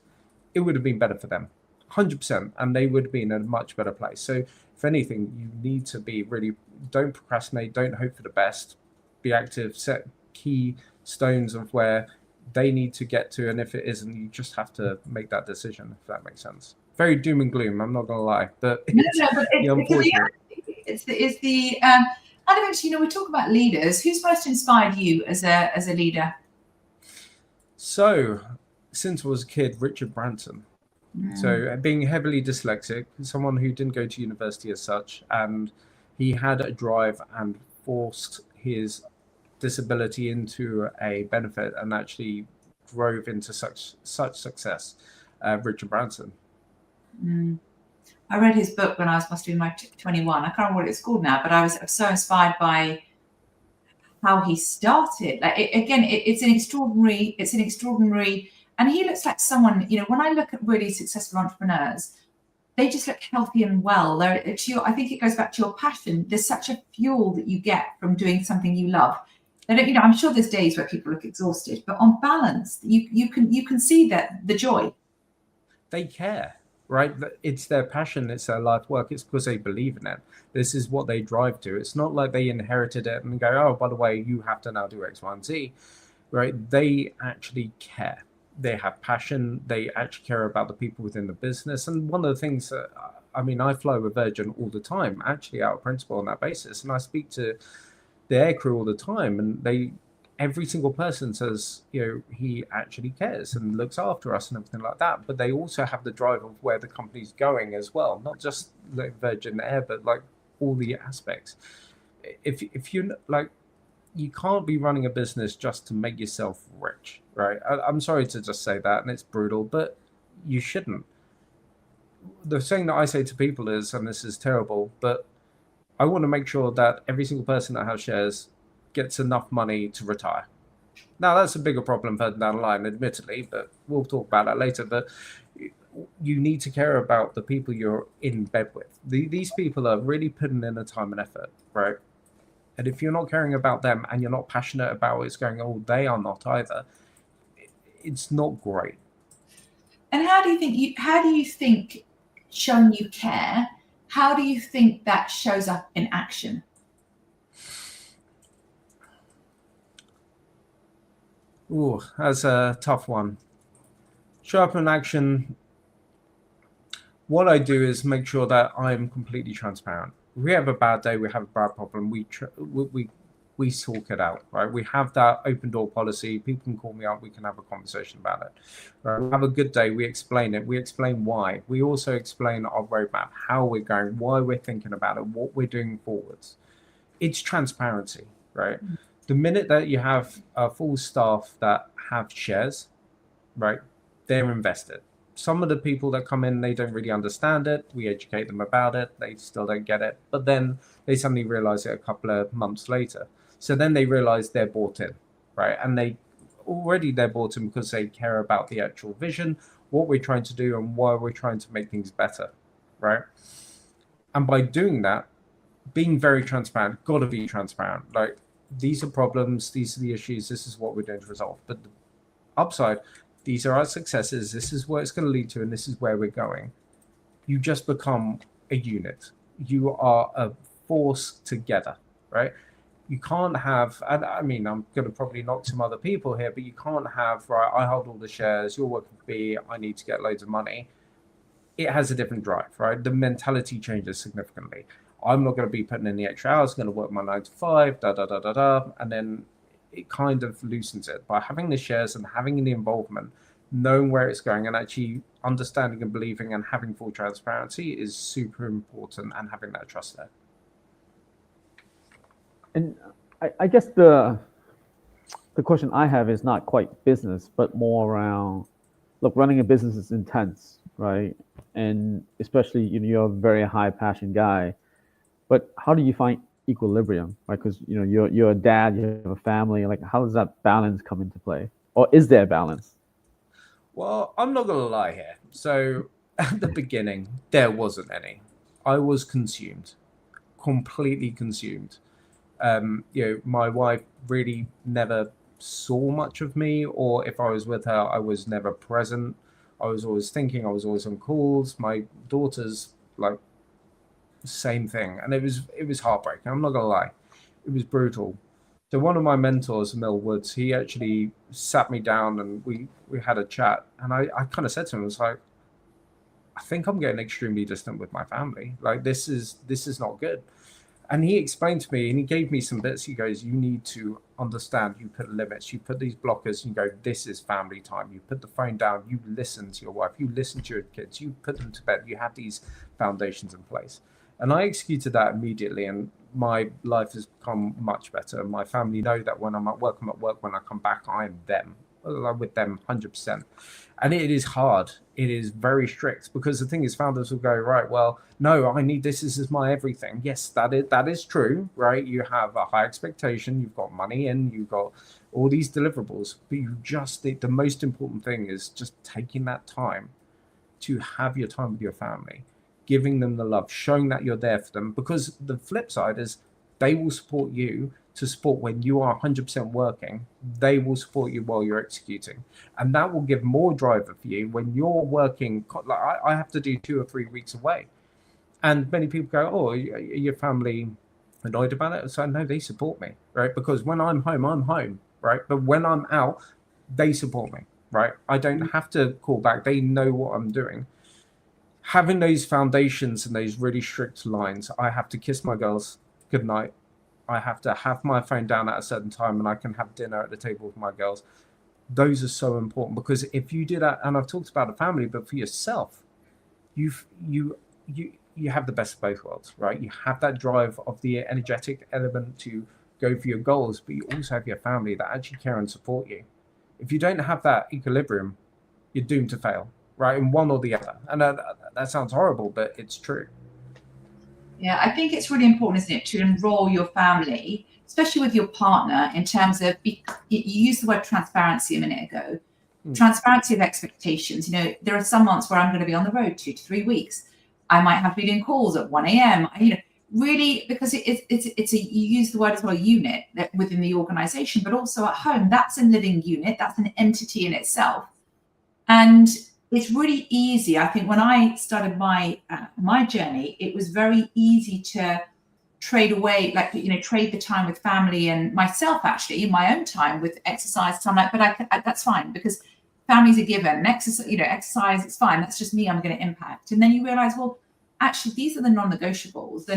it would have been better for them, 100%. And they would have been in a much better place. So if anything, you need to be really, don't procrastinate, don't hope for the best, be active, set key stones of where they need to get to, and if it isn't, you just have to make that decision, if that makes sense. Very doom and gloom, I'm not gonna lie, but it's the we talk about leaders. Who's most inspired you as a leader? So since I was a kid, Richard Branson. So being heavily dyslexic, someone who didn't go to university as such, and he had a drive and forced his disability into a benefit and actually drove into such success. Richard Branson. I read his book when I must be my 21. I can't remember what it's called now, but I was so inspired by how he started. Like it's an extraordinary, and he looks like someone, when I look at really successful entrepreneurs, they just look healthy and well. I think it goes back to your passion. There's such a fuel that you get from doing something you love. I'm sure there's days where people look exhausted, but on balance, you can see that the joy. They care, right? It's their passion, it's their life work. It's because they believe in it. This is what they drive to. It's not like they inherited it and go, oh, by the way, you have to now do X, Y, and Z, right? They actually care. They have passion. They actually care about the people within the business. And one of the things that, I fly with Virgin all the time, actually out of principle on that basis. And I speak to the aircrew all the time, and every single person says, he actually cares and looks after us and everything like that. But they also have the drive of where the company's going as well, not just like Virgin Air, but like all the aspects. If you like, you can't be running a business just to make yourself rich, right? I'm sorry to just say that, and it's brutal, but you shouldn't. The thing that I say to people is, and this is terrible, but I want to make sure that every single person that has shares gets enough money to retire. Now, that's a bigger problem further down the line, admittedly, but we'll talk about that later. But you need to care about the people you're in bed with. These people are really putting in the time and effort, right? And if you're not caring about them and you're not passionate about what's going on, they are not either. It's not great. And how do you think showing you care, how do you think that shows up in action? Ooh, that's a tough one. Show up in action. What I do is make sure that I'm completely transparent. If we have a bad day, we have a bad problem, we talk it out, right? We have that open door policy. People can call me up, we can have a conversation about it. Right? We have a good day, we explain it, we explain why. We also explain our roadmap, how we're going, why we're thinking about it, what we're doing forwards. It's transparency, right? The minute that you have a full staff that have shares, right, they're invested. Some of the people that come in, they don't really understand it. We educate them about it. They still don't get it. But then they suddenly realize it a couple of months later. So then they realize they're bought in, right? And they're bought in because they care about the actual vision, what we're trying to do and why we're trying to make things better, right? And by doing that, being very transparent, got to be transparent. Like, these are problems, these are the issues, this is what we're doing to resolve. But the upside, these are our successes, this is what it's going to lead to, and this is where we're going. You just become a unit. You are a force together, right? You can't have, and I mean, I'm going to probably knock some other people here, but you can't have, right, I hold all the shares, you're working for me, I need to get loads of money. It has a different drive, right? The mentality changes significantly. I'm not going to be putting in the extra hours, going to work my 9 to 5, and then it kind of loosens it. By having the shares and having the involvement, knowing where it's going and actually understanding and believing and having full transparency is super important, and having that trust there. And I guess the question I have is not quite business, but more around, look, running a business is intense, right? And especially, you're a very high passion guy. But how do you find equilibrium, right? Because you're a dad, you have a family. Like, how does that balance come into play, or is there balance? Well, I'm not gonna lie here. So at the beginning, there wasn't any. I was consumed, completely consumed. My wife really never saw much of me, or if I was with her, I was never present. I was always thinking, I was always on calls. My daughter's like, same thing, and it was heartbreaking. I'm not gonna lie, it was brutal. So one of my mentors, Mel Woods, he actually sat me down and we had a chat, and I kind of said to him, I was like, I think I'm getting extremely distant with my family. Like, this is not good. And he explained to me, and he gave me some bits. He goes, you need to understand, you put limits, you put these blockers, you go, this is family time. You put the phone down, you listen to your wife, you listen to your kids, you put them to bed, you have these foundations in place. And I executed that immediately, and my life has become much better. My family know that when I'm at work, I'm at work. When I come back, I am them, with them 100%. And it is hard. It is very strict, because the thing is, founders will go, right, well, no, I need this. This is my everything. Yes, that is true, right? You have a high expectation. You've got money in. You've got all these deliverables. But the most important thing is just taking that time to have your time with your family, giving them the love, showing that you're there for them. Because the flip side is, they will support you to support when you are 100% working. They will support you while you're executing. And that will give more drive for you when you're working. Like, I have to do 2 or 3 weeks away. And many people go, oh, are your family annoyed about it? So no, they support me, right? Because when I'm home, right? But when I'm out, they support me, right? I don't have to call back. They know what I'm doing. Having those foundations and those really strict lines, I have to kiss my girls goodnight. I have to have my phone down at a certain time, and I can have dinner at the table with my girls. Those are so important, because if you do that, and I've talked about a family, but for yourself, you have the best of both worlds, right? You have that drive of the energetic element to go for your goals, but you also have your family that actually care and support you. If you don't have that equilibrium, you're doomed to fail, right? In one or the other. And that sounds horrible, but it's true. Yeah, I think it's really important, isn't it, to enroll your family, especially with your partner, in terms of, you used the word transparency a minute ago, transparency of expectations. You know, there are some months where I'm going to be on the road 2 to 3 weeks. I might have to be doing calls at 1 a.m. You know, really, because it's a, you use the word as well, unit within the organization, but also at home. That's a living unit. That's an entity in itself. And it's really easy. I think when I started my my journey, it was very easy to trade away, like, you know, trade the time with family and myself, actually, my own time with exercise. So I'm like, but that's fine, because family's a given. Exercise, you know, exercise, it's fine. That's just me. I'm going to impact. And then you realize, well, actually, these are the non-negotiables.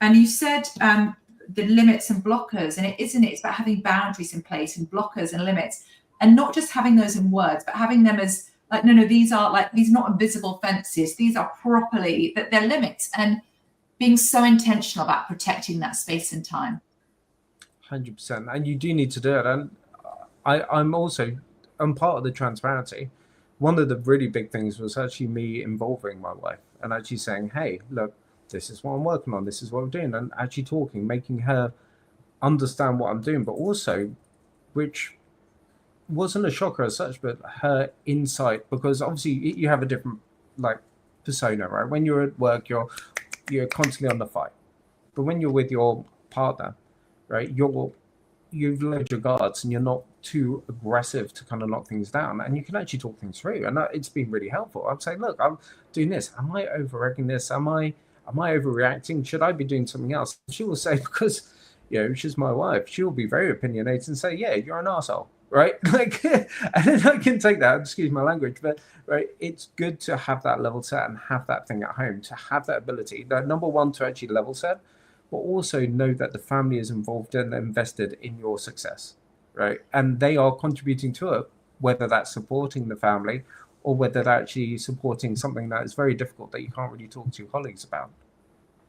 And you said the limits and blockers, and it's about having boundaries in place and blockers and limits, and not just having those in words, but having them as like, no, these are not invisible fences. These are properly, that they're limits, and being so intentional about protecting that space and time. 100%. And you do need to do it. And I'm part of the transparency. One of the really big things was actually me involving my wife and actually saying, hey, look, this is what I'm working on. This is what I'm doing. And actually talking, making her understand what I'm doing, but also, which wasn't a shocker as such, but her insight, because obviously you have a different like persona, right? When you're at work, you're constantly on the fight, but when you're with your partner, right, you've lowered your guards and you're not too aggressive to kind of knock things down, and you can actually talk things through, and it's been really helpful. I'm saying, look, I'm doing this. Am I overreacting this? Am I overreacting? Should I be doing something else? She will say, because you know she's my wife, she'll be very opinionated and say, yeah, you're an arsehole. Right, like, and then I can take that, excuse my language, but right, it's good to have that level set and have that thing at home, to have that ability, that number one, to actually level set, but also know that the family is involved and invested in your success, right? And they are contributing to it, whether that's supporting the family or whether they're actually supporting something that is very difficult that you can't really talk to your colleagues about.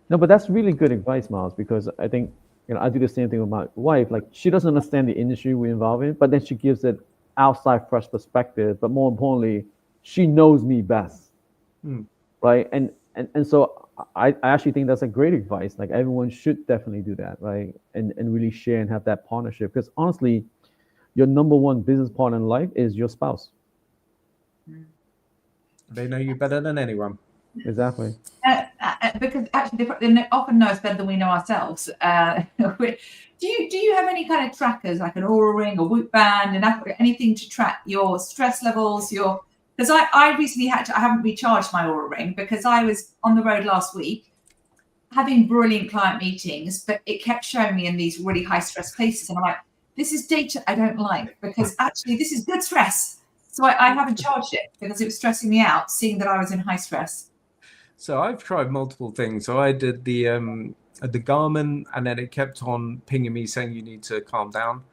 No, but that's really good advice, Miles, because I think, you know, I do the same thing with my wife. Like, she doesn't understand the industry we're involved in, but then she gives it outside fresh perspective. But more importantly, she knows me best, right? And so I actually think that's a great advice. Like, everyone should definitely do that, right? And really share and have that partnership. Because honestly, your number one business partner in life is your spouse. They know you better than anyone. Exactly. Because actually, they often know us better than we know ourselves. Do you have any kind of trackers, like an Oura Ring, a Whoop Band, and anything to track your stress levels? Because I recently I haven't recharged my Oura Ring because I was on the road last week having brilliant client meetings, but it kept showing me in these really high stress places, and I'm like, this is data I don't like, because actually this is good stress. So I haven't charged it because it was stressing me out, seeing that I was in high stress. So I've tried multiple things. So I did the Garmin, and then it kept on pinging me saying you need to calm down.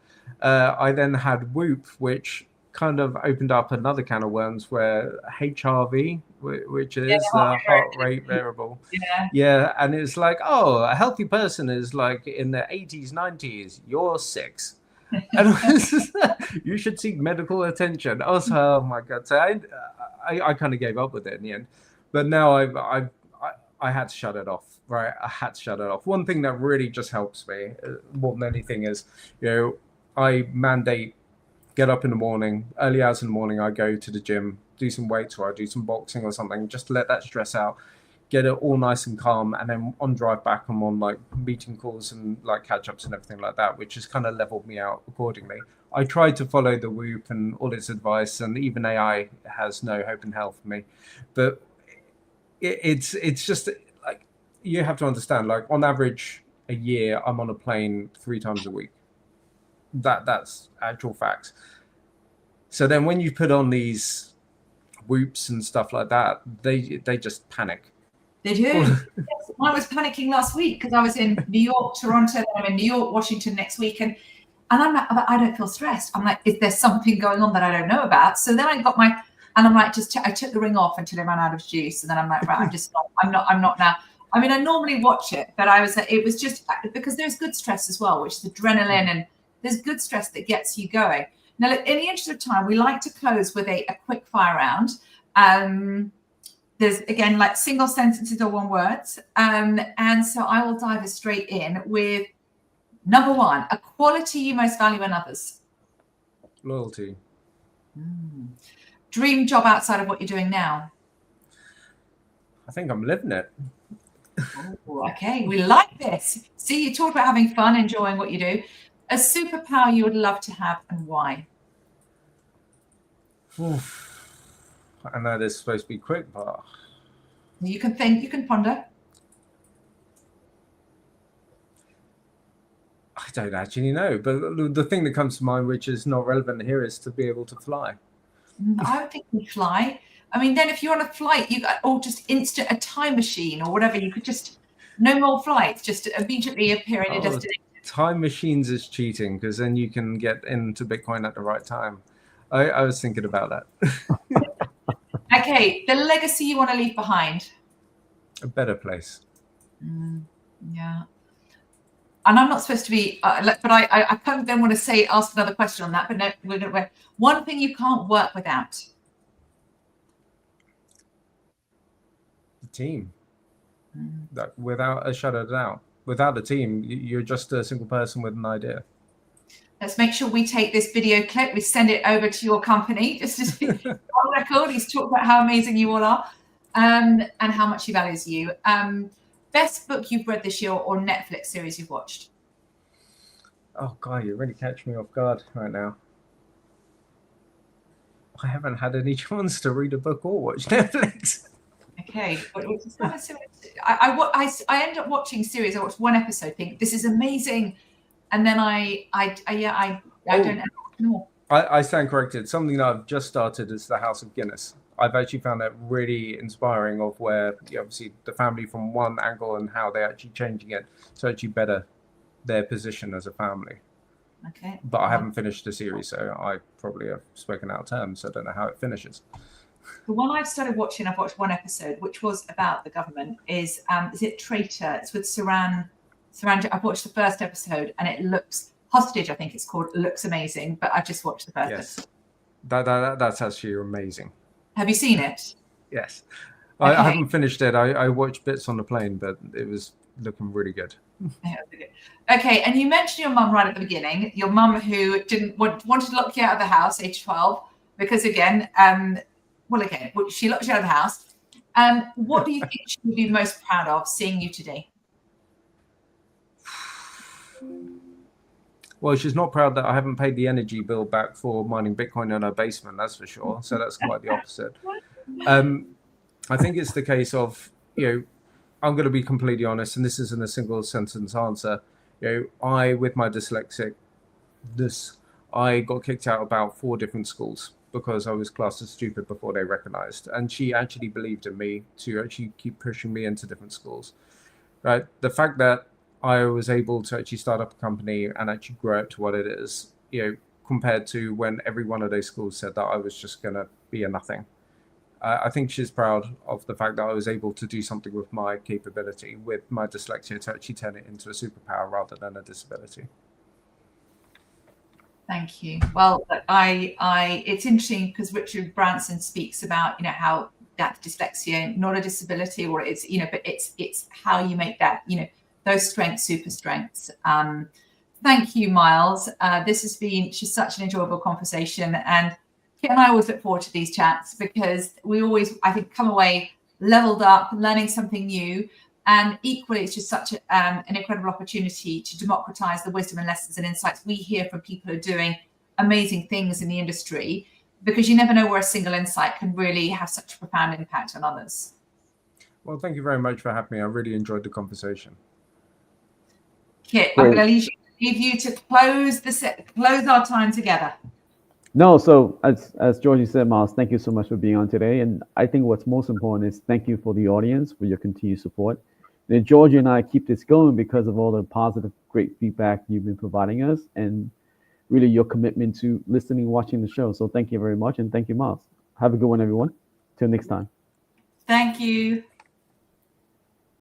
I then had Whoop, which kind of opened up another can of worms, where HRV, which is the heart rate variable. Yeah, and it's like, oh, a healthy person is like in the 80s, 90s. You're 6. And you should seek medical attention. I was, oh my God. So I kind of gave up with it in the end. But now I had to shut it off, right? I had to shut it off. One thing that really just helps me more than anything is, you know, I mandate get up in the morning, early hours in the morning, I go to the gym, do some weights, or I do some boxing or something, just to let that stress out, get it all nice and calm. And then on drive back, I'm on like meeting calls and like catch ups and everything like that, which has kind of leveled me out accordingly. I try to follow the Whoop and all its advice, and even AI has no hope in hell for me. But it's just like, you have to understand, like, on average a year I'm on a plane 3 times a week. That's actual facts. So then when you put on these Whoops and stuff like that, they just panic. They do. Yes, I was panicking last week because I was in New York, Toronto, then I'm in New York, Washington next week, and I'm like, I don't feel stressed. I'm like, is there something going on that I don't know about? So then I got and I'm like, I took the ring off until I ran out of juice. And then I'm like, right, I'm not now. I mean, I normally watch it, but it was just because there's good stress as well, which is adrenaline, and there's good stress that gets you going. Now, in the interest of time, we like to close with a quick fire round. There's, again, like single sentences or one words. And so I will dive straight in with number one, a quality you most value in others. Loyalty. Dream job outside of what you're doing now. I think I'm living it. Ooh, okay, we like this. See, you talked about having fun, enjoying what you do. A superpower you would love to have and why? I know this is supposed to be quick, but You can think, you can ponder. I don't actually know. But the thing that comes to mind, which is not relevant here, is to be able to fly. I would think you'd fly. I mean, then if you're on a flight, you got or just instant a time machine or whatever, you could just no more flights, just immediately appear in your destination. Time machines is cheating because then you can get into Bitcoin at the right time. I was thinking about that. Okay, the legacy you want to leave behind. A better place. Yeah. And I'm not supposed to be, but I kind of then want to ask another question on that. But no, we're going to. One thing you can't work without. The team. That, without a shadow of a doubt. Without a team, you're just a single person with an idea. Let's make sure we take this video clip, we send it over to your company, just to be on record. He's talked about how amazing you all are, and how much he values you. Best book you've read this year or Netflix series you've watched? Oh God, you really catch me off guard right now. I haven't had any chance to read a book or watch Netflix. Okay, I end up watching series. I watched one episode, think this is amazing, and then I don't know more. I stand corrected. Something that I've just started is The House of Guinness. I've actually found that really inspiring, of where obviously the family from one angle and how they're actually changing it to actually better their position as a family. Okay. But I haven't finished the series, so I probably have spoken out of term, so I don't know how it finishes. The one I've started watching, I've watched one episode, which was about the government, is it Traitor? It's with Tran. I've watched the first episode and it looks, Hostage, I think it's called, it looks amazing, but I've just watched the first episode. That's actually amazing. Have you seen it? Yes. Okay. I haven't finished it. I watched bits on the plane, but it was looking really good. Okay, and you mentioned your mum right at the beginning, your mum who wanted to lock you out of the house, age 12, because again, she locked you out of the house. What do you think she would be most proud of seeing you today? Well, she's not proud that I haven't paid the energy bill back for mining Bitcoin in her basement, that's for sure. So that's quite the opposite. I think it's the case of, I'm going to be completely honest, and this isn't a single sentence answer. I, with my dyslexicness, I got kicked out about 4 different schools because I was classed as stupid before they recognized. And she actually believed in me to actually keep pushing me into different schools. Right? The fact that I was able to actually start up a company and actually grow it to what it is, compared to when every one of those schools said that I was just going to be a nothing. I think she's proud of the fact that I was able to do something with my capability, with my dyslexia, to actually turn it into a superpower rather than a disability. Thank you. Well, it's interesting because Richard Branson speaks about, how that's dyslexia, not a disability, or it's, but it's how you make that, those strengths, super strengths. Thank you, Miles. This has been just such an enjoyable conversation, and Kiet and I always look forward to these chats because we always, I think, come away leveled up, learning something new. And equally, it's just such an incredible opportunity to democratize the wisdom and lessons and insights we hear from people who are doing amazing things in the industry, because you never know where a single insight can really have such a profound impact on others. Well, thank you very much for having me. I really enjoyed the conversation. Kiet, I'm going to leave you to close our time together. No, so as Georgie said, Miles, thank you so much for being on today. And I think what's most important is thank you for the audience for your continued support. And Georgie and I keep this going because of all the positive, great feedback you've been providing us, and really your commitment to listening, watching the show. So thank you very much, and thank you, Miles. Have a good one, everyone. Till next time. Thank you.